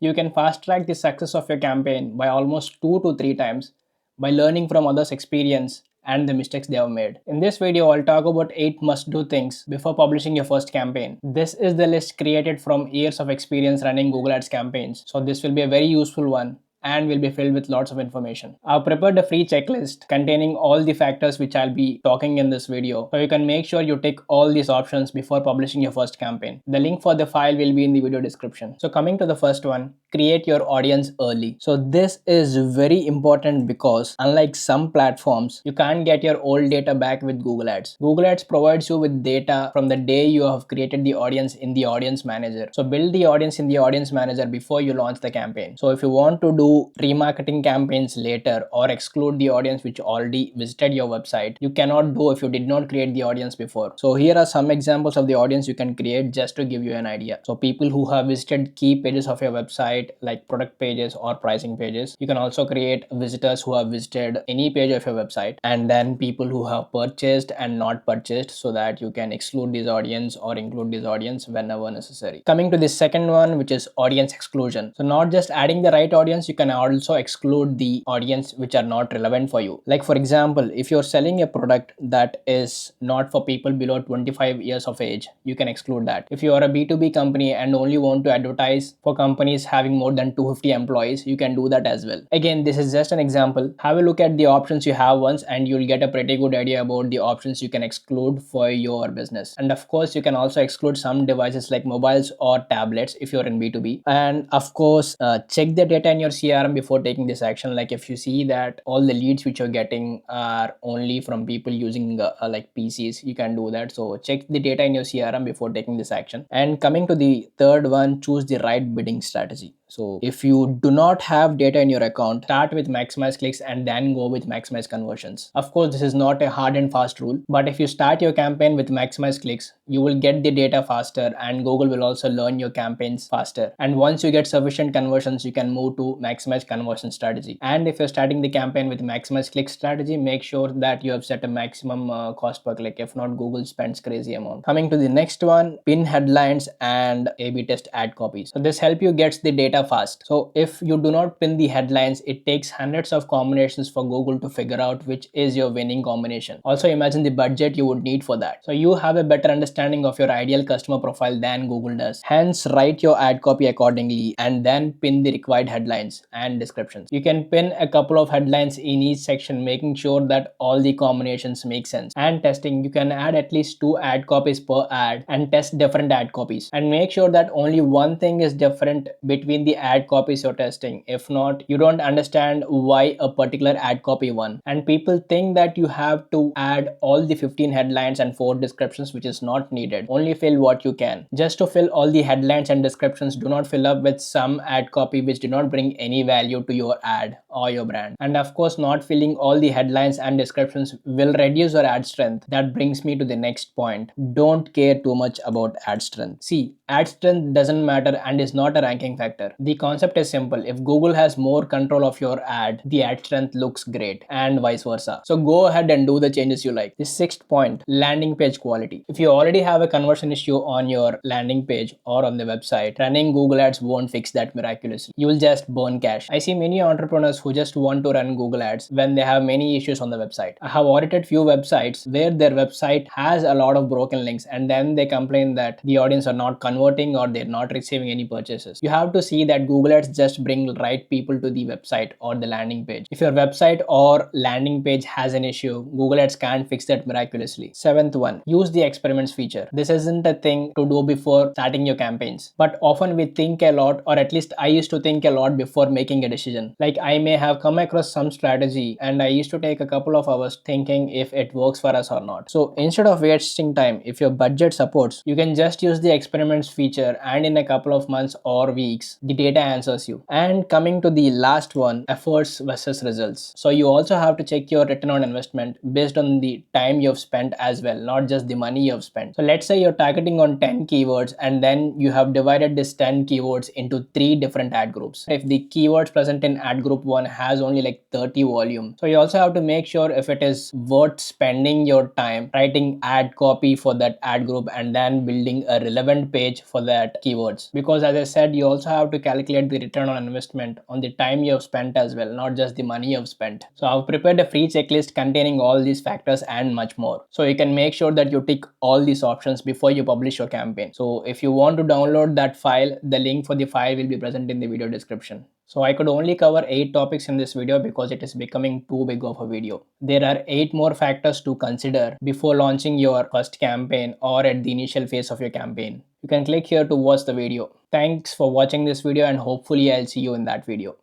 You can fast track the success of your campaign by almost 2 to 3 times by learning from others' experience and the mistakes they have made. In this video, I'll talk about 8 must do things before publishing your first campaign. This is the list created from years of experience running Google Ads campaigns, so this will be a very useful one and will be filled with lots of information. I've prepared a free checklist containing all the factors which I'll be talking in this video, so you can make sure you tick all these options before publishing your first campaign. The link for the file will be in the video description. So coming to the first one, create your audience early. So this is very important because unlike some platforms, you can't get your old data back with Google Ads. Google Ads provides you with data from the day you have created the audience in the audience manager. So build the audience in the audience manager before you launch the campaign. So if you want to do remarketing campaigns later or exclude the audience which already visited your website, you cannot do if you did not create the audience before. So here are some examples of the audience you can create just to give you an idea. So people who have visited key pages of your website like product pages or pricing pages. You can also create visitors who have visited any page of your website, and then people who have purchased and not purchased, so that you can exclude this audience or include this audience whenever necessary. Coming to the second one, which is audience exclusion. So not just adding the right audience, you can also exclude the audience which are not relevant for you. Like for example, if you're selling a product that is not for people below 25 years of age, you can exclude that. If you are a B2B company and only want to advertise for companies having more than 250 employees, you can do that as well. Again, this is just an example. Have a look at the options you have once and you'll get a pretty good idea about the options you can exclude for your business. And of course, you can also exclude some devices like mobiles or tablets if you're in B2B. And of course, check the data in your CRM before taking this action. Like if you see that all the leads which you're getting are only from people using like PCs, you can do that. So check the data in your CRM before taking this action. And coming to the third one, choose the right bidding strategy. So if you do not have data in your account, start with maximize clicks and then go with maximize conversions. Of course, this is not a hard and fast rule, but if you start your campaign with maximize clicks, you will get the data faster and Google will also learn your campaigns faster. And once you get sufficient conversions, you can move to maximize conversion strategy. And if you're starting the campaign with maximize click strategy, make sure that you have set a maximum cost per click. If not, Google spends crazy amount. Coming to the next one, pin headlines and A/B test ad copies. So this help you get the data fast. So if you do not pin the headlines, it takes hundreds of combinations for Google to figure out which is your winning combination. Also imagine the budget you would need for that. So you have a better understanding of your ideal customer profile than Google does. Hence, write your ad copy accordingly and then pin the required headlines and descriptions. You can pin a couple of headlines in each section, making sure that all the combinations make sense. And testing, you can add at least 2 ad copies per ad and test different ad copies and make sure that only one thing is different between the ad copies you're testing. If not, you don't understand why a particular ad copy won. And people think that you have to add all the 15 headlines and 4 descriptions, which is not needed. Only fill what you can. Just to fill all the headlines and descriptions, do not fill up with some ad copy which do not bring any value to your ad or your brand. And of course, not filling all the headlines and descriptions will reduce your ad strength. That brings me to the next point. Don't care too much about ad strength. See, ad strength doesn't matter and is not a ranking factor. The concept is simple. If Google has more control of your ad, the ad strength looks great and vice versa. So go ahead and do the changes you like. The sixth point, landing page quality. If you already have a conversion issue on your landing page or on the website, running Google Ads won't fix that miraculously. You will just burn cash. I see many entrepreneurs who just want to run Google Ads when they have many issues on the website. I have audited few websites where their website has a lot of broken links and then they complain that the audience are not converting or they're not receiving any purchases. You have to see that Google Ads just bring right people to the website or the landing page. If your website or landing page has an issue, Google Ads can't fix that miraculously. Seventh one, use the experiments feature. This isn't a thing to do before starting your campaigns, but often we think a lot, or at least I used to think a lot before making a decision. Like I may have come across some strategy and I used to take a couple of hours thinking if it works for us or not. So instead of wasting time, if your budget supports, you can just use the experiments feature and in a couple of months or weeks, the data answers you. And coming to the last one, efforts versus results. So you also have to check your return on investment based on the time you've spent as well, not just the money you've spent. So let's say you're targeting on 10 keywords and then you have divided this 10 keywords into 3 different ad groups. If the keywords present in ad group 1 has only like 30 volume, so you also have to make sure if it is worth spending your time writing ad copy for that ad group and then building a relevant page page for that keywords, because as I said, you also have to calculate the return on investment on the time you have spent as well, not just the money you have spent. So I've prepared a free checklist containing all these factors and much more, so you can make sure that you tick all these options before you publish your campaign. So if you want to download that file, the link for the file will be present in the video description. So I could only cover 8 topics in this video because it is becoming too big of a video. There are 8 more factors to consider before launching your first campaign or at the initial phase of your campaign. You can click here to watch the video. Thanks for watching this video, and hopefully I'll see you in that video.